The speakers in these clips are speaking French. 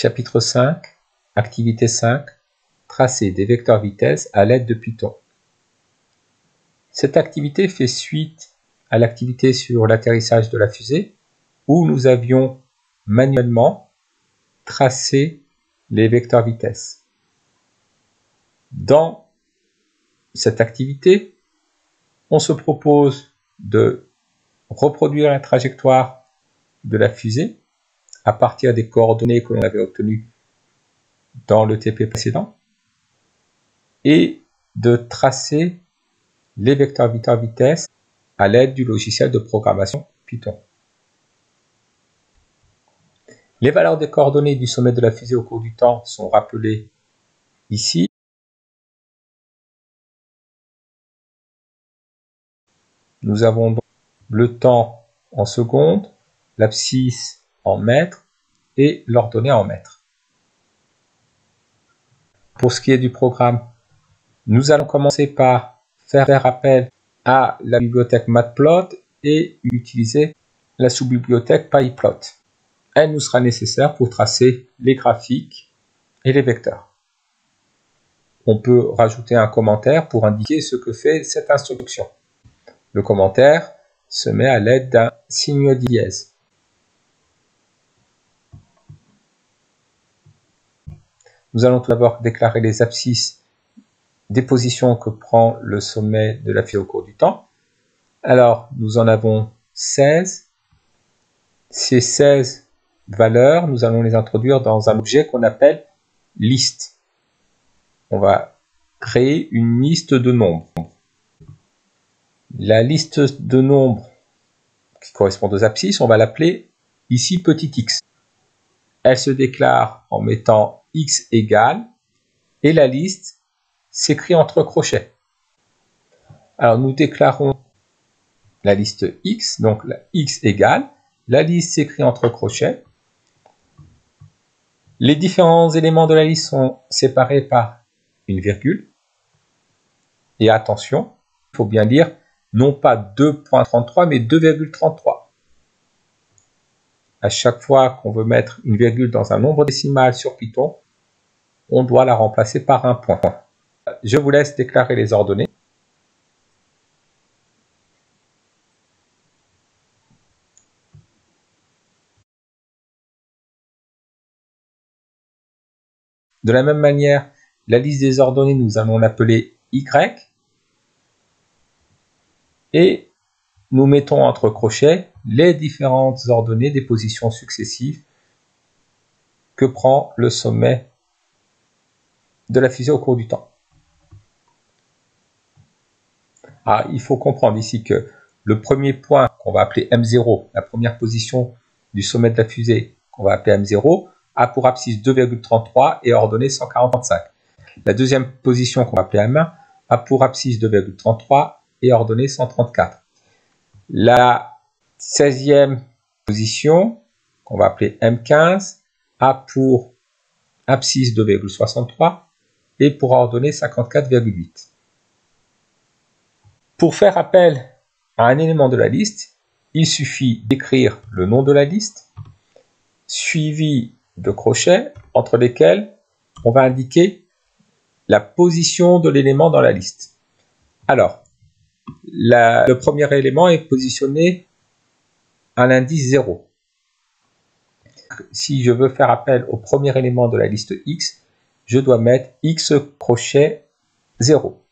Chapitre 5, activité 5, tracer des vecteurs vitesse à l'aide de Python. Cette activité fait suite à l'activité sur l'atterrissage de la fusée où nous avions manuellement tracé les vecteurs vitesse. Dans cette activité, on se propose de reproduire la trajectoire de la fusée à partir des coordonnées que l'on avait obtenues dans le TP précédent et de tracer les vecteurs vitesse à l'aide du logiciel de programmation Python. Les valeurs des coordonnées du sommet de la fusée au cours du temps sont rappelées ici. Nous avons donc le temps en secondes, l'abscisse en mètres et l'ordonnée en mètres. Pour ce qui est du programme, nous allons commencer par faire appel à la bibliothèque Matplot et utiliser la sous-bibliothèque PyPlot. Elle nous sera nécessaire pour tracer les graphiques et les vecteurs. On peut rajouter un commentaire pour indiquer ce que fait cette instruction. Le commentaire se met à l'aide d'un signe dièse. Nous allons tout d'abord déclarer les abscisses des positions que prend le sommet de la fusée au cours du temps. Alors, nous en avons 16. Ces 16 valeurs, nous allons les introduire dans un objet qu'on appelle liste. On va créer une liste de nombres. La liste de nombres qui correspond aux abscisses, on va l'appeler ici petit x. Elle se déclare en mettant x égale et la liste s'écrit entre crochets. Alors nous déclarons la liste x, donc la x égale, la liste s'écrit entre crochets. Les différents éléments de la liste sont séparés par une virgule. Et attention, il faut bien lire non pas 2.33 mais 2,33. À chaque fois qu'on veut mettre une virgule dans un nombre décimal sur Python, on doit la remplacer par un point. Je vous laisse déclarer les ordonnées. De la même manière, la liste des ordonnées, nous allons l'appeler Y. Et nous mettons entre crochets les différentes ordonnées des positions successives que prend le sommet de la fusée au cours du temps. Il faut comprendre ici que le premier point qu'on va appeler M0, la première position du sommet de la fusée qu'on va appeler M0, a pour abscisse 2,33 et ordonnée 145. La deuxième position qu'on va appeler M1 a pour abscisse 2,33 et ordonnée 134. La 16e position, qu'on va appeler M15, a pour abscisse 2,63 et pour ordonnée 54,8. Pour faire appel à un élément de la liste, il suffit d'écrire le nom de la liste, suivi de crochets entre lesquels on va indiquer la position de l'élément dans la liste. Alors, le premier élément est positionné à l'indice 0. Si je veux faire appel au premier élément de la liste X, je dois mettre X crochet 0.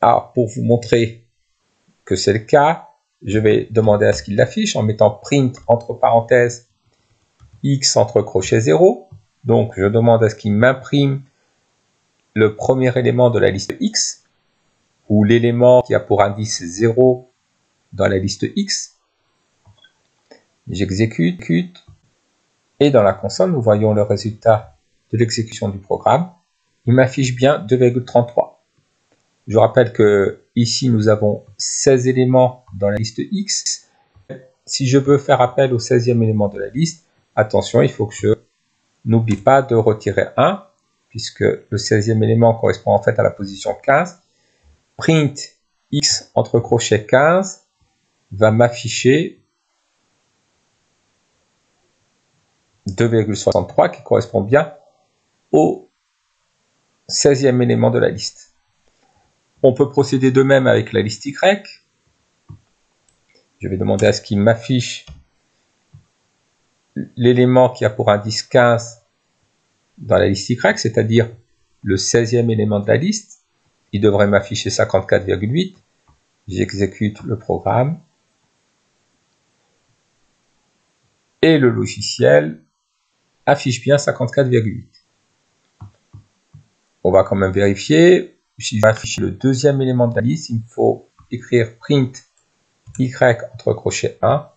Alors, pour vous montrer que c'est le cas, je vais demander à ce qu'il l'affiche en mettant print entre parenthèses X entre crochet 0. Donc, je demande à ce qu'il m'imprime le premier élément de la liste X, ou l'élément qui a pour indice 0 dans la liste X. J'exécute, et dans la console, nous voyons le résultat de l'exécution du programme. Il m'affiche bien 2,33. Je rappelle que ici, nous avons 16 éléments dans la liste X. Si je veux faire appel au 16e élément de la liste, attention, il faut que je n'oublie pas de retirer 1, puisque le 16e élément correspond en fait à la position 15. Print X entre crochets 15 va m'afficher 2,63 qui correspond bien au 16e élément de la liste. On peut procéder de même avec la liste Y. Je vais demander à ce qu'il m'affiche l'élément qui a pour indice 15 dans la liste Y, c'est-à-dire le 16e élément de la liste. Il devrait m'afficher 54,8. J'exécute le programme. Et le logiciel affiche bien 54,8. On va quand même vérifier. Si je vais afficher le deuxième élément de la liste, il me faut écrire print y entre crochets 1.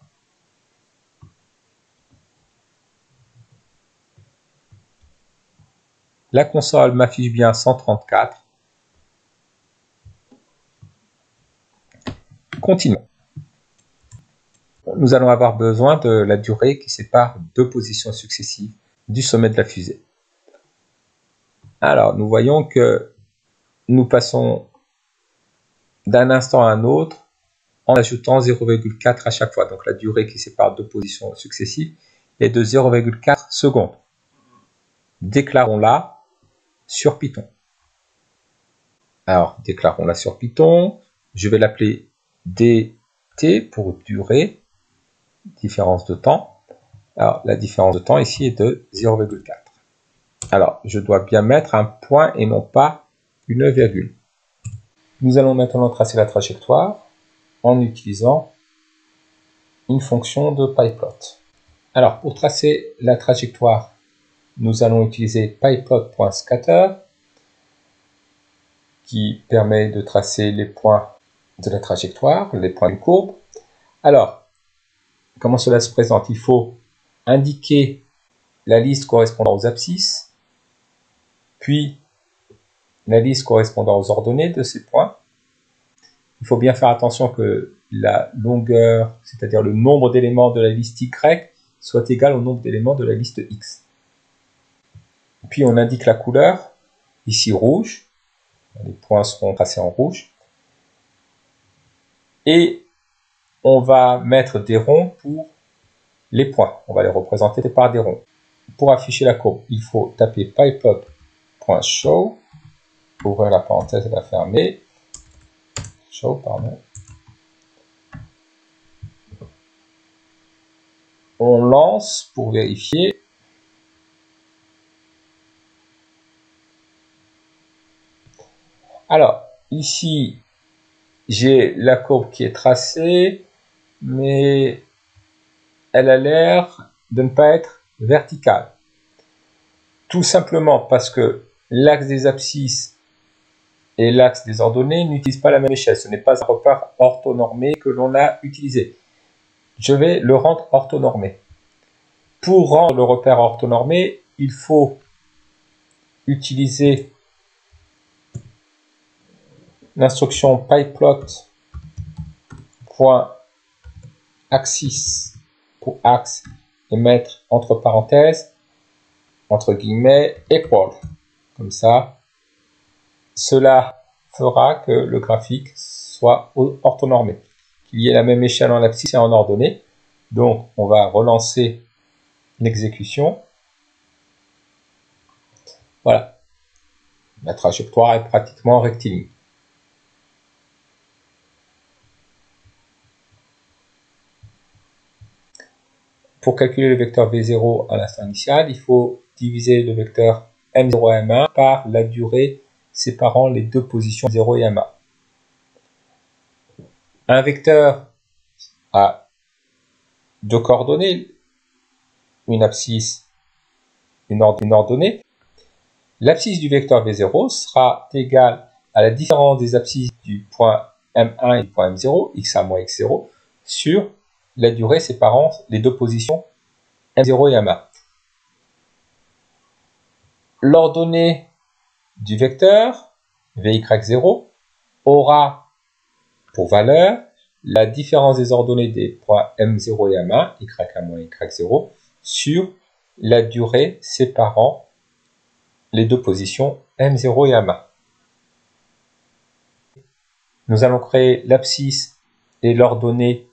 La console m'affiche bien 134. Continuons. Nous allons avoir besoin de la durée qui sépare deux positions successives du sommet de la fusée. Alors, nous voyons que nous passons d'un instant à un autre en ajoutant 0,4 à chaque fois. Donc la durée qui sépare deux positions successives est de 0,4 secondes. Déclarons-la sur Python. Alors, déclarons-la sur Python. Je vais l'appeler dt pour durée, différence de temps. Alors, la différence de temps ici est de 0,4. Alors, je dois bien mettre un point et non pas une virgule. Nous allons maintenant tracer la trajectoire en utilisant une fonction de pyplot. Alors, pour tracer la trajectoire, nous allons utiliser pyplot.scatter qui permet de tracer les points de la trajectoire, les points d'une courbe. Alors, comment cela se présente? Il faut indiquer la liste correspondant aux abscisses, puis la liste correspondant aux ordonnées de ces points. Il faut bien faire attention que la longueur, c'est-à-dire le nombre d'éléments de la liste Y, soit égal au nombre d'éléments de la liste X. Puis on indique la couleur, ici rouge, les points seront tracés en rouge. Et on va mettre des ronds pour les points, on va les représenter par des ronds. Pour afficher la courbe, il faut taper pyplot.show, ouvrir la parenthèse et la fermer. Show, pardon. On lance pour vérifier. Alors, ici, j'ai la courbe qui est tracée, mais elle a l'air de ne pas être verticale. Tout simplement parce que l'axe des abscisses et l'axe des ordonnées n'utilisent pas la même échelle. Ce n'est pas un repère orthonormé que l'on a utilisé. Je vais le rendre orthonormé. Pour rendre le repère orthonormé, il faut utiliser l'instruction pyplot.axis pour axe et mettre entre parenthèses, entre guillemets, equal. Comme ça, cela fera que le graphique soit orthonormé, qu'il y ait la même échelle en abscisse et en ordonnée. Donc, on va relancer l'exécution. Voilà. La trajectoire est pratiquement rectiligne. Pour calculer le vecteur V0 à l'instant initial, il faut diviser le vecteur M0 et M1 par la durée séparant les deux positions 0 et M1. Un vecteur a deux coordonnées, une abscisse, une ordonnée. L'abscisse du vecteur V0 sera égale à la différence des abscisses du point M1 et du point M0, x1 moins x0, sur la durée séparant les deux positions M0 et M1. L'ordonnée du vecteur Vy0 aura pour valeur la différence des ordonnées des points M0 et M1, y1 moins y0, sur la durée séparant les deux positions M0 et M1. Nous allons créer l'abscisse et l'ordonnée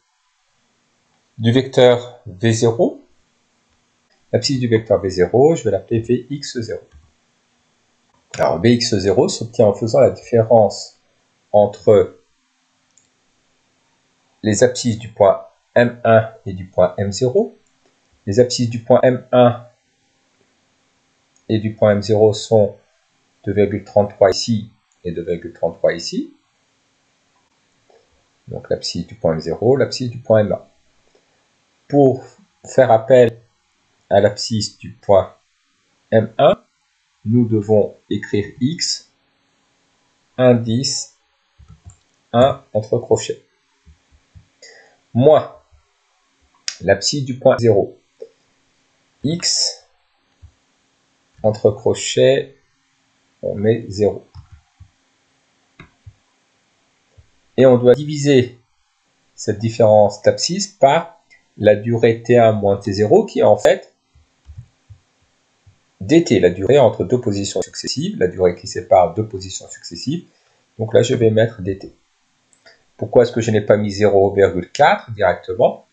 du vecteur V0. L'abscisse du vecteur V0, je vais l'appeler Vx0. Alors Vx0 s'obtient en faisant la différence entre les abscisses du point M1 et du point M0. Les abscisses du point M1 et du point M0 sont 2,33 ici et 2,33 ici. Donc l'abscisse du point M0, l'abscisse du point M1. Pour faire appel à l'abscisse du point M1, nous devons écrire X, indice 1 entre crochets, moins l'abscisse du point 0, X, entre crochets, on met 0. Et on doit diviser cette différence d'abscisse par la durée T1 moins T0 qui est en fait dt, la durée entre deux positions successives, la durée qui sépare deux positions successives. Donc là, je vais mettre dt. Pourquoi est-ce que je n'ai pas mis 0,4 directement?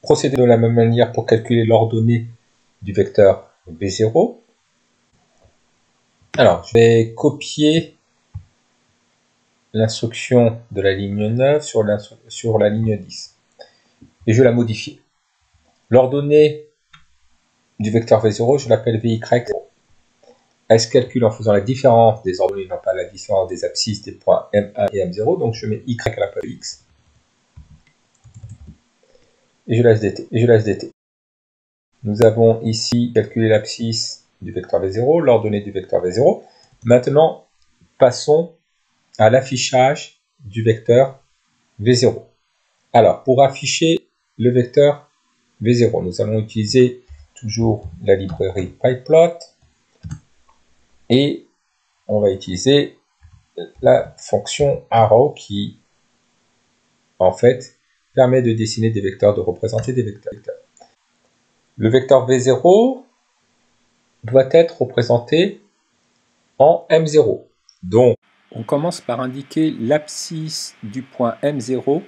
Procéder de la même manière pour calculer l'ordonnée du vecteur V0. Alors, je vais copier l'instruction de la ligne 9 sur la ligne 10. Et je vais la modifier. L'ordonnée du vecteur V0, je l'appelle Vy0. Elle se calcule en faisant la différence des ordonnées, non pas la différence des abscisses des points M1 et M0. Donc je mets Y à la place de X. Et je laisse dt. Nous avons ici calculé l'abscisse du vecteur V0, l'ordonnée du vecteur V0. Maintenant, passons à l'affichage du vecteur V0. Alors, pour afficher le vecteur V0, nous allons utiliser toujours la librairie PyPlot et on va utiliser la fonction arrow qui, en fait, permet de dessiner des vecteurs, de représenter des vecteurs. Le vecteur V0 doit être représenté en M0. Donc, on commence par indiquer l'abscisse du point M0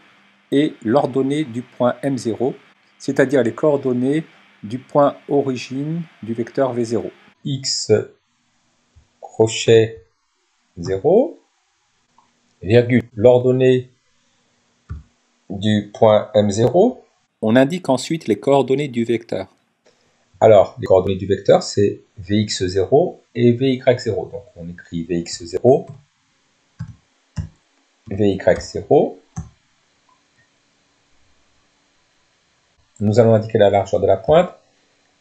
et l'ordonnée du point M0, c'est-à-dire les coordonnées du point origine du vecteur V0. X crochet 0, virgule, l'ordonnée du point M0. On indique ensuite les coordonnées du vecteur. Alors, les coordonnées du vecteur, c'est Vx0 et Vy0. Donc, on écrit Vx0, Vy0. Nous allons indiquer la largeur de la pointe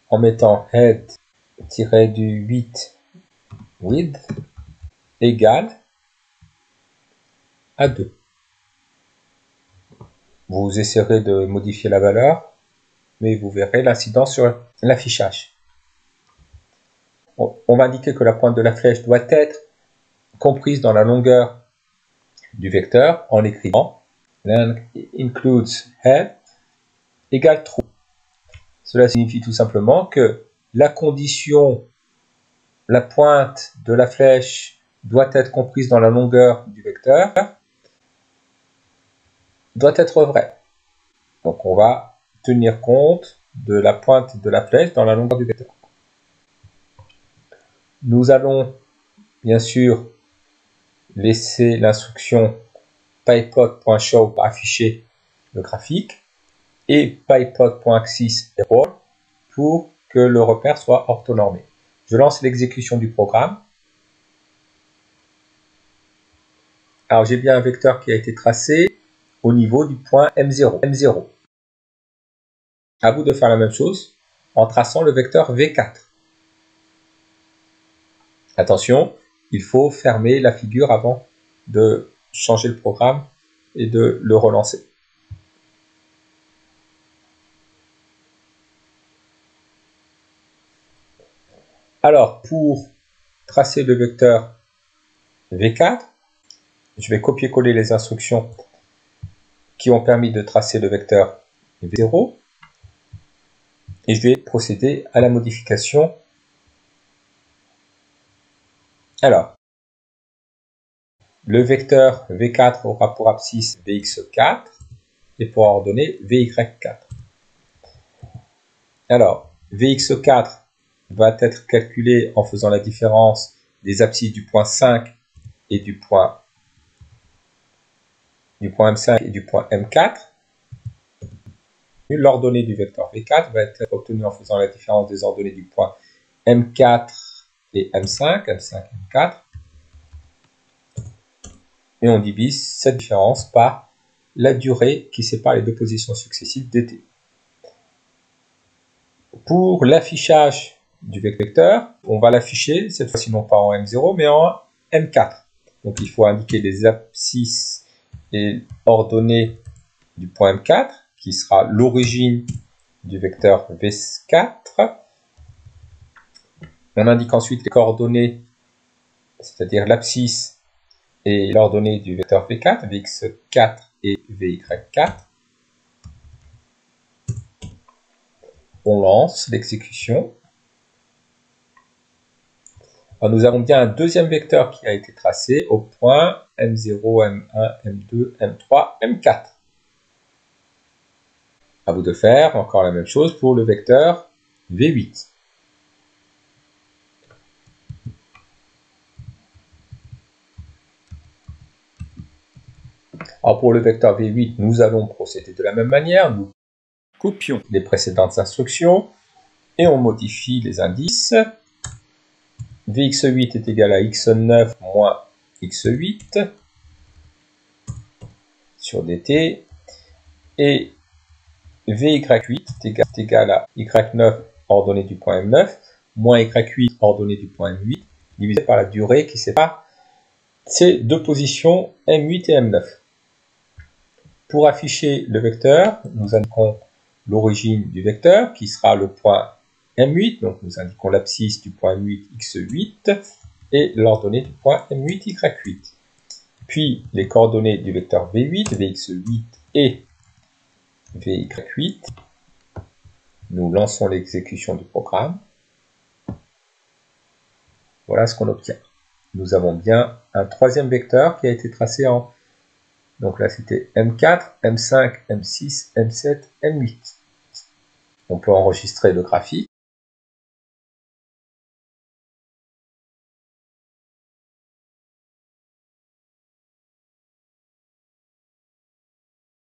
en mettant head-du8 width égale à 2. Vous essaierez de modifier la valeur, mais vous verrez l'incidence sur l'affichage. On va indiquer que la pointe de la flèche doit être comprise dans la longueur du vecteur en écrivant length includes head égale true. Cela signifie tout simplement que la condition, la pointe de la flèche doit être comprise dans la longueur du vecteur, doit être vraie. Donc on va tenir compte de la pointe de la flèche dans la longueur du vecteur. Nous allons bien sûr laisser l'instruction pyplot.show pour afficher le graphique et pyplot.axis_error pour que le repère soit orthonormé. Je lance l'exécution du programme. Alors j'ai bien un vecteur qui a été tracé au niveau du point M0. À vous de faire la même chose en traçant le vecteur V4. Attention, il faut fermer la figure avant de changer le programme et de le relancer. Alors, pour tracer le vecteur V4, je vais copier-coller les instructions qui ont permis de tracer le vecteur V0 et je vais procéder à la modification. Alors, le vecteur V4 aura pour abscisse Vx4 et pour ordonnée Vy4. Alors, Vx4 va être calculé en faisant la différence des abscisses du point 5 et du point M5 et du point M4. L'ordonnée du vecteur V4 va être obtenue en faisant la différence des ordonnées du point M4 et M5, M5 et M4. Et on divise cette différence par la durée qui sépare les deux positions successives dt. Pour l'affichage du vecteur, on va l'afficher, cette fois-ci non pas en M0, mais en M4. Donc il faut indiquer les abscisses et ordonnées du point M4, qui sera l'origine du vecteur V4. On indique ensuite les coordonnées, c'est-à-dire l'abscisse et l'ordonnée du vecteur V4, Vx4 et Vy4. On lance l'exécution. Nous avons bien un deuxième vecteur qui a été tracé au point M0, M1, M2, M3, M4. À vous de faire encore la même chose pour le vecteur V8. Alors pour le vecteur V8, nous allons procéder de la même manière. Nous copions les précédentes instructions et on modifie les indices. Vx8 est égal à x9 moins x8 sur dt et Vy8 est égal à y9 ordonnée du point M9 moins y8 ordonnée du point M8 divisé par la durée qui sépare ces deux positions M8 et M9. Pour afficher le vecteur, nous indiquons l'origine du vecteur qui sera le point M8, donc nous indiquons l'abscisse du point M8 x8 et l'ordonnée du point M8 y8. Puis les coordonnées du vecteur V8, Vx8 et Vy8. Nous lançons l'exécution du programme. Voilà ce qu'on obtient. Nous avons bien un troisième vecteur qui a été tracé en... Donc là c'était M4, M5, M6, M7, M8. On peut enregistrer le graphique.